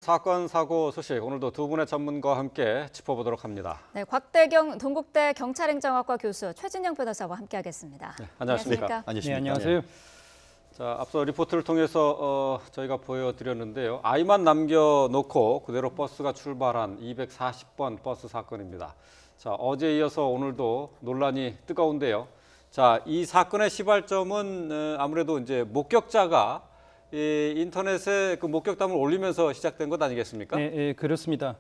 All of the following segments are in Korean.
사건, 사고 소식 오늘도 두 분의 전문가와 함께 짚어보도록 합니다. 네, 곽대경 동국대 경찰행정학과 교수 최진영 변호사와 함께하겠습니다. 네, 안녕하십니까? 네, 안녕하세요. 자, 앞서 리포트를 통해서 저희가 보여드렸는데요. 아이만 남겨놓고 그대로 버스가 출발한 240번 버스 사건입니다. 자, 어제에 이어서 오늘도 논란이 뜨거운데요. 자, 이 사건의 시발점은 아무래도 이제 목격자가 이 인터넷에 그 목격담을 올리면서 시작된 것 아니겠습니까? 네, 그렇습니다.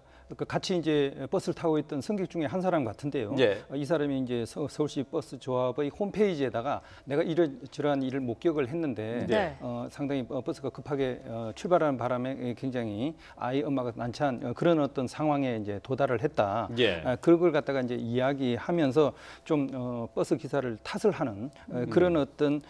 같이 이제 버스를 타고 있던 승객 중에 한 사람 같은데요. 예. 이 사람이 이제 서울시 버스 조합의 홈페이지에다가 내가 이러저러한 일을 목격을 했는데 네. 상당히 버스가 급하게 출발하는 바람에 굉장히 아이 엄마가 난처한 그런 어떤 상황에 이제 도달을 했다. 예. 그걸 갖다가 이제 이야기하면서 좀 버스 기사를 탓을 하는 그런 어떤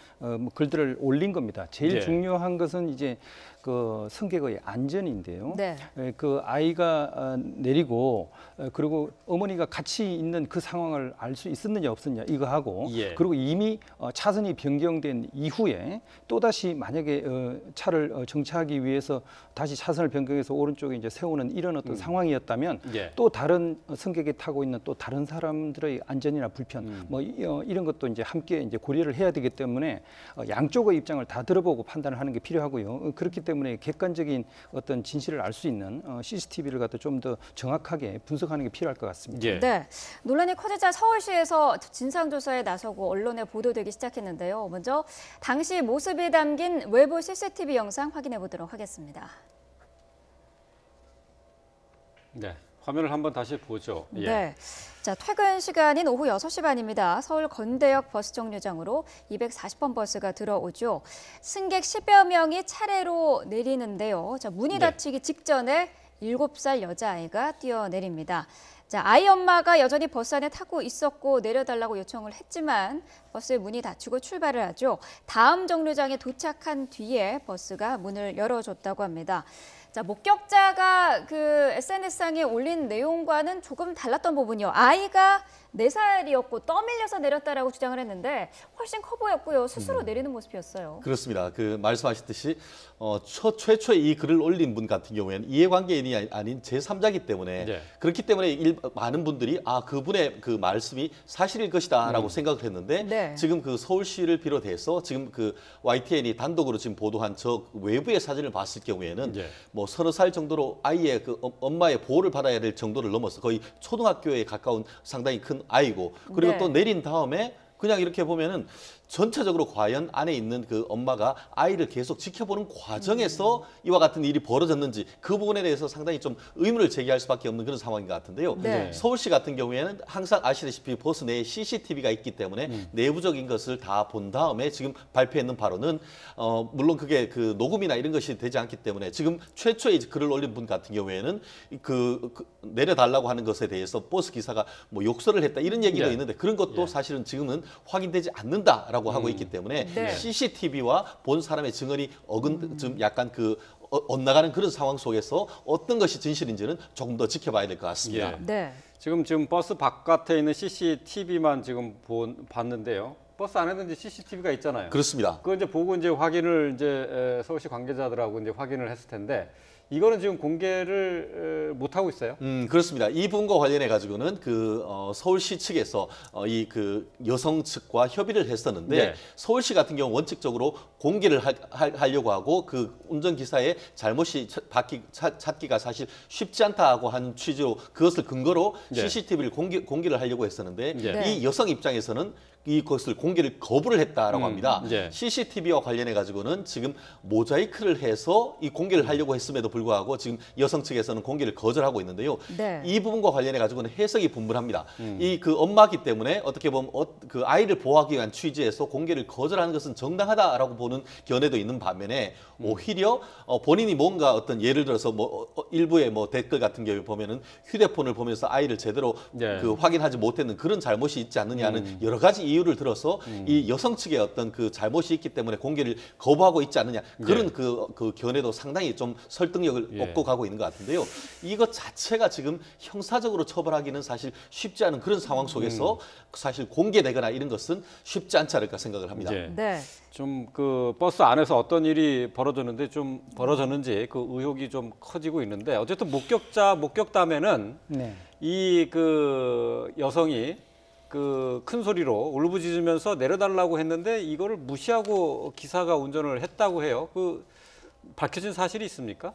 글들을 올린 겁니다. 제일 예. 중요한 것은 이제 그 승객의 안전인데요. 네. 그 아이가 내리고 그리고 어머니가 같이 있는 그 상황을 알 수 있었느냐 없었느냐 이거 하고 예. 그리고 이미 차선이 변경된 이후에 또 다시 만약에 차를 정차하기 위해서 다시 차선을 변경해서 오른쪽에 이제 세우는 이런 어떤 상황이었다면 예. 또 다른 승객이 타고 있는 또 다른 사람들의 안전이나 불편 뭐 이런 것도 이제 함께 이제 고려를 해야 되기 때문에 양쪽의 입장을 다 들어보고 판단을 하는 게 필요하고요. 그렇기 때문에 객관적인 어떤 진실을 알 수 있는 CCTV를 갖다 좀 더 정확하게 분석하는 게 필요할 것 같습니다. 예. 네, 논란이 커지자 서울시에서 진상조사에 나서고 언론에 보도되기 시작했는데요. 먼저 당시 모습이 담긴 외부 CCTV 영상 확인해 보도록 하겠습니다. 네. 화면을 한번 다시 보죠. 예. 네. 자, 퇴근 시간인 오후 6시 반입니다. 서울 건대역 버스 정류장으로 240번 버스가 들어오죠. 승객 10여 명이 차례로 내리는데요. 자, 문이 네. 닫히기 직전에 7살 여자아이가 뛰어내립니다. 자, 아이 엄마가 여전히 버스 안에 타고 있었고 내려달라고 요청을 했지만 버스의 문이 닫히고 출발을 하죠. 다음 정류장에 도착한 뒤에 버스가 문을 열어줬다고 합니다. 자, 목격자가 그 SNS상에 올린 내용과는 조금 달랐던 부분이요. 아이가 4살이었고 떠밀려서 내렸다라고 주장을 했는데 훨씬 커 보였고요. 스스로 내리는 모습이었어요. 그렇습니다. 그 말씀하셨듯이 최초에 이 글을 올린 분 같은 경우에는 이해관계인이 아닌 제3자이기 때문에 네. 그렇기 때문에 많은 분들이 그분의 그 말씀이 사실일 것이다라고 생각을 했는데 네. 지금 그 서울시를 비롯해서 지금 그 YTN이 단독으로 지금 보도한 저 외부의 사진을 봤을 경우에는 네. 뭐 30살 정도로 아이의 그 엄마의 보호를 받아야 될 정도를 넘어서 거의 초등학교에 가까운 상당히 큰 아이고 그리고 네. 또 내린 다음에 그냥 이렇게 보면은 전체적으로 과연 안에 있는 그 엄마가 아이를 계속 지켜보는 과정에서 이와 같은 일이 벌어졌는지 그 부분에 대해서 상당히 좀 의문을 제기할 수밖에 없는 그런 상황인 것 같은데요. 네. 서울시 같은 경우에는 항상 아시다시피 버스 내에 CCTV가 있기 때문에 내부적인 것을 다 본 다음에 지금 발표했는 바로는 물론 그게 그 녹음이나 이런 것이 되지 않기 때문에 지금 최초에 이제 글을 올린 분 같은 경우에는 그 내려달라고 하는 것에 대해서 버스 기사가 뭐 욕설을 했다 이런 얘기가 네. 있는데 그런 것도 사실은 지금은 확인되지 않는다라고 하고 있기 때문에 네. CCTV와 본 사람의 증언이 좀 약간 그 엇나가는 그런 상황 속에서 어떤 것이 진실인지는 조금 더 지켜봐야 될 것 같습니다. 예. 네. 지금 버스 바깥에 있는 CCTV만 지금 봤는데요. 버스 안에도 이제 CCTV가 있잖아요. 그렇습니다. 그거 이제 보고 이제 확인을 이제 서울시 관계자들하고 이제 확인을 했을 텐데 이거는 지금 공개를 못 하고 있어요. 그렇습니다. 이 부분과 관련해 가지고는 그 서울시 측에서 이 그 여성 측과 협의를 했었는데 네. 서울시 같은 경우 원칙적으로 공개를 하려고 하고 그 운전기사의 잘못이 찾기가 사실 쉽지 않다고 하는 취지로 그것을 근거로 네. CCTV를 공개를 하려고 했었는데 네. 이 여성 입장에서는 이것을 공개를 거부를 했다라고 합니다. 네. CCTV와 관련해 가지고는 지금 모자이크를 해서 이 공개를 하려고 했음에도 불구하고 지금 여성 측에서는 공개를 거절하고 있는데요. 네. 이 부분과 관련해 가지고는 해석이 분분합니다. 이 그 엄마기 때문에 어떻게 보면 그 아이를 보호하기 위한 취지에서 공개를 거절하는 것은 정당하다라고 보는 견해도 있는 반면에 오히려 본인이 뭔가 어떤 예를 들어서 뭐 일부의 뭐 댓글 같은 경우에 보면은 휴대폰을 보면서 아이를 제대로 네. 그 확인하지 못했는 그런 잘못이 있지 않느냐는 여러 가지 이유를 들어서 이 여성 측의 어떤 그 잘못이 있기 때문에 공개를 거부하고 있지 않느냐 그런 그 견해도 상당히 좀 설득력을 얻고 가고 있는 것 같은데요. 이것 자체가 지금 형사적으로 처벌하기는 사실 쉽지 않은 그런 상황 속에서 사실 공개되거나 이런 것은 쉽지 않지 않을까 생각을 합니다. 네. 좀 그 버스 안에서 어떤 일이 벌어졌는지 그 의혹이 좀 커지고 있는데 어쨌든 목격담에는 네. 이 그 여성이 그 큰 소리로 울부짖으면서 내려달라고 했는데 이거를 무시하고 기사가 운전을 했다고 해요. 그 밝혀진 사실이 있습니까?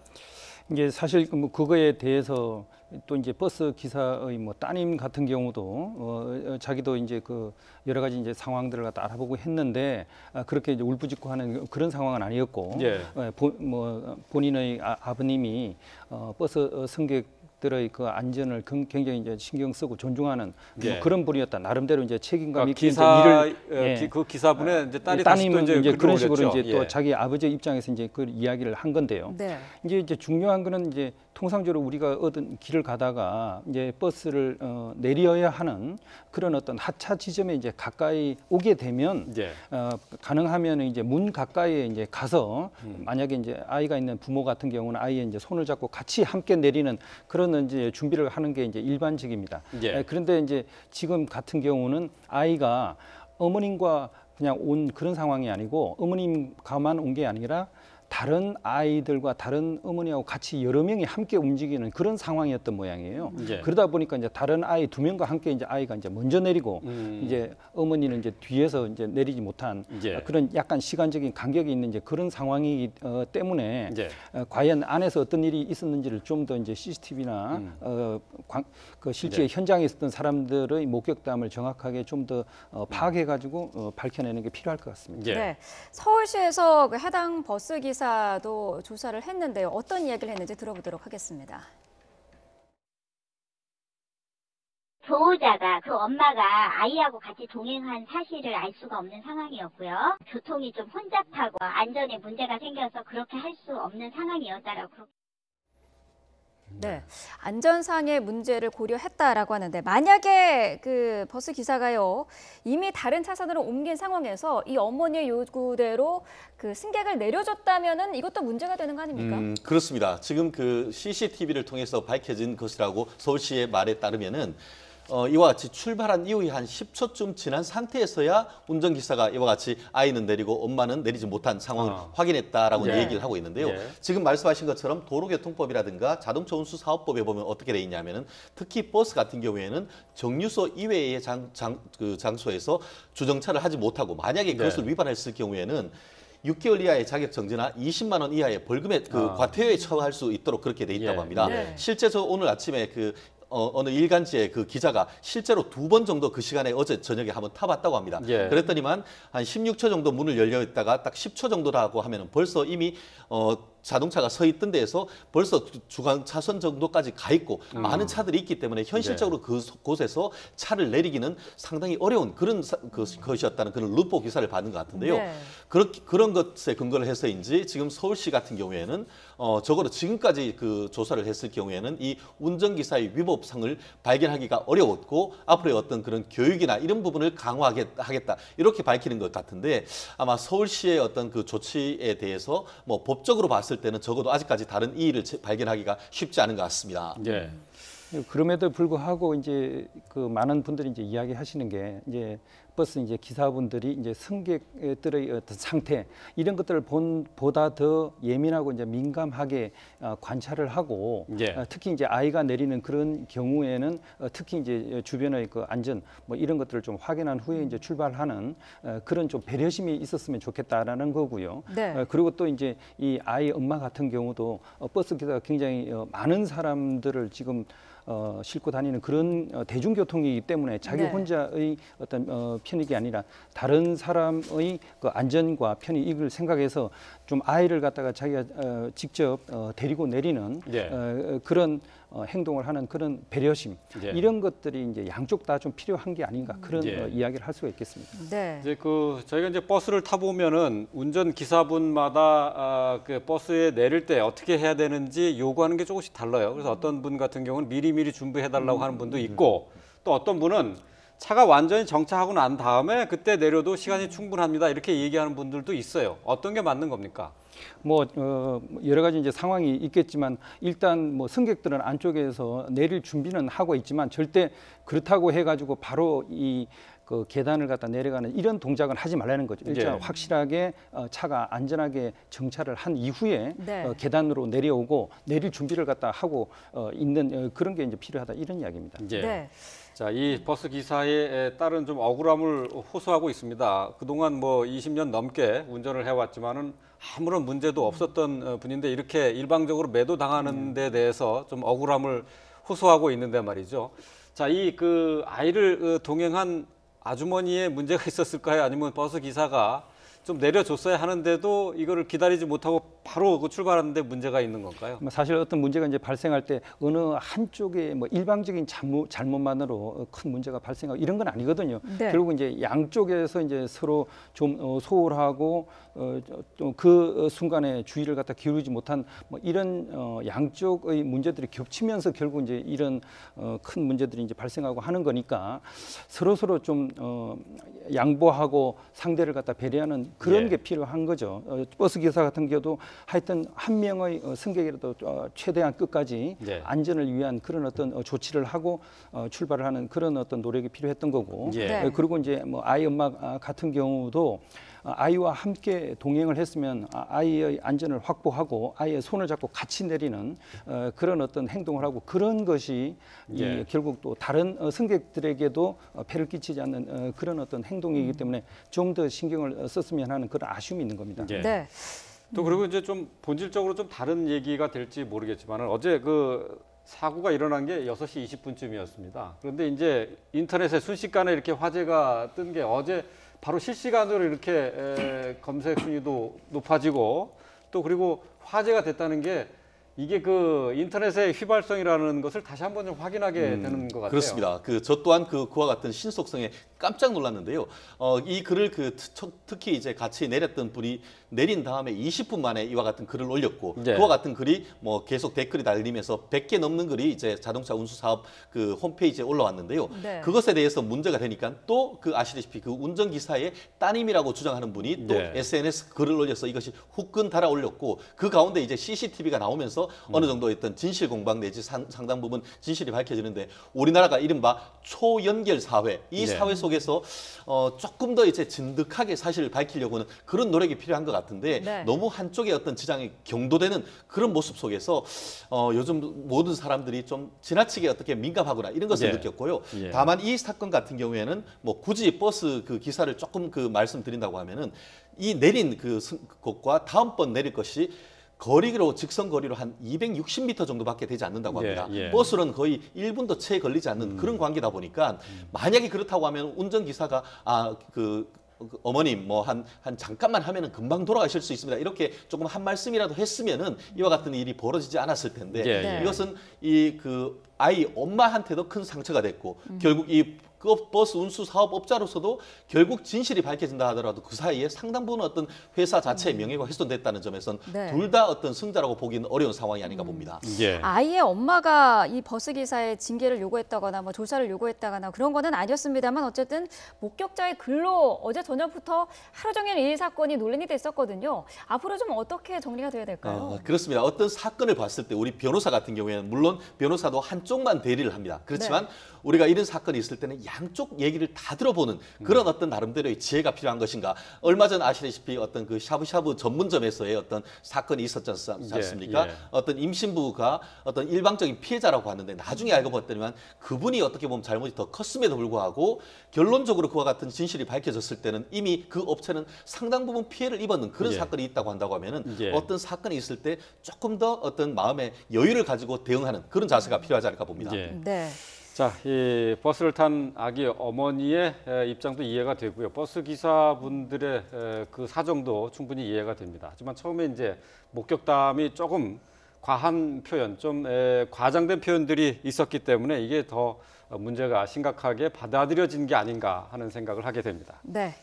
이제 사실 뭐 그거에 대해서 또 이제 버스 기사의 뭐 따님 같은 경우도 자기도 이제 그 여러 가지 이제 상황들을 갖다 알아보고 했는데 그렇게 이제 울부짖고 하는 그런 상황은 아니었고 본인의 아버님이 버스 승객들의 그 안전을 굉장히 이제 신경 쓰고 존중하는 뭐 그런 분이었다. 나름대로 이제 책임감 있게 그 기사분의 이제 딸이 따님은 다시 또 이제 그런 식으로 올렸죠. 이제 또 자기 아버지 입장에서 이제 그 이야기를 한 건데요. 네. 이제 중요한 거는 이제 통상적으로 우리가 얻은 길을 가다가 이제 버스를 내려야 하는 그런 어떤 하차 지점에 이제 가까이 오게 되면 가능하면 이제 문 가까이에 이제 가서 만약에 이제 아이가 있는 부모 같은 경우는 아이의 이제 손을 잡고 같이 함께 내리는 그런 이제 준비를 하는 게 이제 일반적입니다. 그런데 이제 지금 같은 경우는 아이가 어머님과 그냥 온 그런 상황이 아니고 어머님과만 온 게 아니라 다른 아이들과 다른 어머니하고 같이 여러 명이 함께 움직이는 그런 상황이었던 모양이에요. 그러다 보니까 이제 다른 아이 2명과 함께 이제 아이가 이제 먼저 내리고 이제 어머니는 이제 뒤에서 이제 내리지 못한 그런 약간 시간적인 간격이 있는 이제 그런 상황이기 때문에 과연 안에서 어떤 일이 있었는지를 좀 더 이제 CCTV나 그 실제 현장에 있었던 사람들의 목격담을 정확하게 좀 더 파악해가지고 밝혀내는 게 필요할 것 같습니다. 네. 서울시에서 그 해당 버스 기사도 조사를 했는데요. 어떤 이야기를 했는지 들어보도록 하겠습니다. 보호자가 그 엄마가 아이하고 같이 동행한 사실을 알 수가 없는 상황이었고요. 교통이 좀 혼잡하고 안전에 문제가 생겨서 그렇게 할 수 없는 상황이었다라고. 네, 안전상의 문제를 고려했다라고 하는데 만약에 그 버스 기사가요 이미 다른 차선으로 옮긴 상황에서 이 어머니의 요구대로 그 승객을 내려줬다면은 이것도 문제가 되는 거 아닙니까? 그렇습니다. 지금 그 CCTV를 통해서 밝혀진 것이라고 서울시의 말에 따르면은 이와 같이 출발한 이후에 한 10초쯤 지난 상태에서야 운전기사가 이와 같이 아이는 내리고 엄마는 내리지 못한 상황을 확인했다라고 얘기를 하고 있는데요. 지금 말씀하신 것처럼 도로교통법이라든가 자동차운수사업법에 보면 어떻게 돼 있냐면은 특히 버스 같은 경우에는 정류소 이외의 장소에서 주정차를 하지 못하고 만약에 그것을 위반했을 경우에는 6개월 이하의 자격 정지나 20만 원 이하의 벌금에 과태료에 처할 수 있도록 그렇게 돼 있다고 합니다. 실제 저 오늘 아침에 어느 일간지의 그 기자가 실제로 2번 정도 그 시간에 어제 저녁에 한번 타봤다고 합니다. 그랬더니만 한 16초 정도 문을 열려 있다가 딱 10초 정도라고 하면은 벌써 이미 자동차가 서 있던 데에서 벌써 주간 차선 정도까지 가 있고 많은 차들이 있기 때문에 현실적으로 그곳에서 차를 내리기는 상당히 어려운 그런 것이었다는 그런 루포 기사를 받은 것 같은데요. 그런 것에 근거를 해서인지 지금 서울시 같은 경우에는 적어도 지금까지 그 조사를 했을 경우에는 이 운전기사의 위법상을 발견하기가 어려웠고 앞으로의 어떤 그런 교육이나 이런 부분을 강화하겠다 이렇게 밝히는 것 같은데 아마 서울시의 어떤 그 조치에 대해서 뭐 법적으로 봤을 때는 적어도 아직까지 다른 이의를 발견하기가 쉽지 않은 것 같습니다. 그럼에도 불구하고 이제 그 많은 분들이 이제 이야기하시는 게 이제 버스 이제 기사분들이 이제 승객들의 어떤 상태 이런 것들을 보다 더 예민하고 이제 민감하게 관찰을 하고 특히 이제 아이가 내리는 그런 경우에는 특히 이제 주변의 그 안전 뭐 이런 것들을 좀 확인한 후에 이제 출발하는 그런 좀 배려심이 있었으면 좋겠다라는 거고요. 그리고 또 이제 이 아이 엄마 같은 경우도 버스 기사가 굉장히 많은 사람들을 지금 싣고 다니는 그런 대중교통이기 때문에 자기 혼자의 어떤 편익이 아니라 다른 사람의 그 안전과 편익을 생각해서 좀 아이를 갖다가 자기가 직접 데리고 내리는 그런 행동을 하는 그런 배려심 이런 것들이 이제 양쪽 다 좀 필요한 게 아닌가 그런 이야기를 할 수가 있겠습니다. 이제 저희가 이제 버스를 타 보면은 운전 기사분마다 그 버스에 내릴 때 어떻게 해야 되는지 요구하는 게 조금씩 달라요. 그래서 어떤 분 같은 경우는 미리미리 준비해 달라고 하는 분도 있고 또 어떤 분은 차가 완전히 정차하고 난 다음에 그때 내려도 시간이 충분합니다. 이렇게 얘기하는 분들도 있어요. 어떤 게 맞는 겁니까? 여러 가지 이제 상황이 있겠지만 일단 뭐 승객들은 안쪽에서 내릴 준비는 하고 있지만 절대 그렇다고 해가지고 바로 그 계단을 갖다 내려가는 이런 동작은 하지 말라는 거죠. 일단 예. 확실하게 차가 안전하게 정차를 한 이후에 네. 계단으로 내려오고 내릴 준비를 갖다 하고 있는 그런 게 이제 필요하다 이런 이야기입니다. 예. 네. 자, 이 버스 기사에 따른 좀 억울함을 호소하고 있습니다. 그동안 뭐 20년 넘게 운전을 해왔지만은 아무런 문제도 없었던 분인데 이렇게 일방적으로 매도당하는 데 대해서 좀 억울함을 호소하고 있는데 말이죠. 자, 이 그 아이를 동행한 아주머니의 문제가 있었을까요? 아니면 버스 기사가 좀 내려줬어야 하는데도 이거를 기다리지 못하고 바로 그 출발하는데 문제가 있는 건가요? 사실 어떤 문제가 이제 발생할 때 어느 한쪽의 뭐 일방적인 잘못만으로 큰 문제가 발생하고 이런 건 아니거든요. 네. 결국 이제 양쪽에서 이제 서로 좀 소홀하고 그 순간에 주의를 갖다 기울이지 못한 뭐 이런 양쪽의 문제들이 겹치면서 결국 이제 이런 큰 문제들이 이제 발생하고 하는 거니까 서로 좀 양보하고 상대를 갖다 배려하는 그런 예. 게 필요한 거죠. 버스 기사 같은 경우도 하여튼 한 명의 승객이라도 최대한 끝까지 예. 안전을 위한 그런 어떤 조치를 하고 출발을 하는 그런 어떤 노력이 필요했던 거고 예. 네. 그리고 이제 뭐 아이 엄마 같은 경우도 아이와 함께 동행을 했으면 아이의 안전을 확보하고 아이의 손을 잡고 같이 내리는 그런 어떤 행동을 하고 그런 것이 예. 결국 또 다른 승객들에게도 폐를 끼치지 않는 그런 어떤 행동이기 때문에 좀 더 신경을 썼으면 하는 그런 아쉬움이 있는 겁니다. 예. 네. 또 그리고 이제 좀 본질적으로 좀 다른 얘기가 될지 모르겠지만 어제 그 사고가 일어난 게 6시 20분쯤이었습니다. 그런데 이제 인터넷에 순식간에 이렇게 화제가 뜬 게 어제 바로 실시간으로 이렇게 검색 순위도 높아지고 또 그리고 화제가 됐다는 게 이게 그 인터넷의 휘발성이라는 것을 다시 한번 좀 확인하게 되는 것 같아요. 그렇습니다. 저 또한 그와 같은 신속성에 깜짝 놀랐는데요. 이 글을 특히 이제 같이 내렸던 분이 내린 다음에 20분 만에 이와 같은 글을 올렸고 네. 그와 같은 글이 뭐 계속 댓글이 달리면서 100개 넘는 글이 이제 자동차 운수 사업 그 홈페이지에 올라왔는데요. 네. 그것에 대해서 문제가 되니까 또 그 아시다시피 그 운전기사의 따님이라고 주장하는 분이 또 네. SNS 글을 올려서 이것이 후끈 달아 올렸고 그 가운데 이제 CCTV가 나오면서 어느 정도 있던 진실 공방 내지 상당 부분 진실이 밝혀지는데 우리나라가 이른바 초연결 사회 이 네. 사회 속에서 조금 더 이제 진득하게 사실을 밝히려고 하는 그런 노력이 필요한 것 같은데 네. 너무 한쪽의 어떤 지장이 경도되는 그런 모습 속에서 요즘 모든 사람들이 좀 지나치게 어떻게 민감하구나 이런 것을 예. 느꼈고요. 예. 다만 이 사건 같은 경우에는 뭐 굳이 버스 그 기사를 조금 그 말씀드린다고 하면은 이 내린 곳과 다음번 내릴 것이 거리로 직선 거리로 한 260m 정도밖에 되지 않는다고 합니다. 예, 예. 버스는 거의 1분도 채 걸리지 않는 그런 관계다 보니까 만약에 그렇다고 하면 운전기사가 그 어머님 뭐 한 잠깐만 하면은 금방 돌아가실 수 있습니다. 이렇게 조금 한 말씀이라도 했으면은 이와 같은 일이 벌어지지 않았을 텐데 예, 네. 이것은 이 그 아이 엄마한테도 큰 상처가 됐고 결국 이 버스 운수 사업업자로서도 결국 진실이 밝혀진다 하더라도 그 사이에 상당 부분 어떤 회사 자체의 명예가 훼손됐다는 점에선 네. 둘 다 어떤 승자라고 보기는 어려운 상황이 아닌가 봅니다. 예. 아이의 엄마가 이 버스 기사의 징계를 요구했다거나 뭐 조사를 요구했다거나 그런 거는 아니었습니다만 어쨌든 목격자의 글로 어제 저녁부터 하루 종일 이 사건이 논란이 됐었거든요. 앞으로 좀 어떻게 정리가 돼야 될까요? 그렇습니다. 어떤 사건을 봤을 때 우리 변호사 같은 경우에는 물론 변호사도 한쪽만 대리를 합니다. 그렇지만 우리가 이런 사건이 있을 때는 양쪽 얘기를 다 들어보는 그런 어떤 나름대로의 지혜가 필요한 것인가. 얼마 전 아시다시피 어떤 그 샤브샤브 전문점에서의 어떤 사건이 있었지 않습니까? 예. 어떤 임신부가 어떤 일방적인 피해자라고 하는데 나중에 알고 봤더니만 그분이 어떻게 보면 잘못이 더 컸음에도 불구하고 결론적으로 그와 같은 진실이 밝혀졌을 때는 이미 그 업체는 상당 부분 피해를 입었는 그런 예. 사건이 있다고 한다고 하면은 예. 어떤 사건이 있을 때 조금 더 어떤 마음의 여유를 가지고 대응하는 그런 자세가 필요하지 않을까 봅니다. 예. 네. 자, 이 버스를 탄 아기 어머니의 입장도 이해가 되고요. 버스 기사분들의 그 사정도 충분히 이해가 됩니다. 하지만 처음에 이제 목격담이 조금 과한 표현, 좀 과장된 표현들이 있었기 때문에 이게 더 문제가 심각하게 받아들여진 게 아닌가 하는 생각을 하게 됩니다. 네.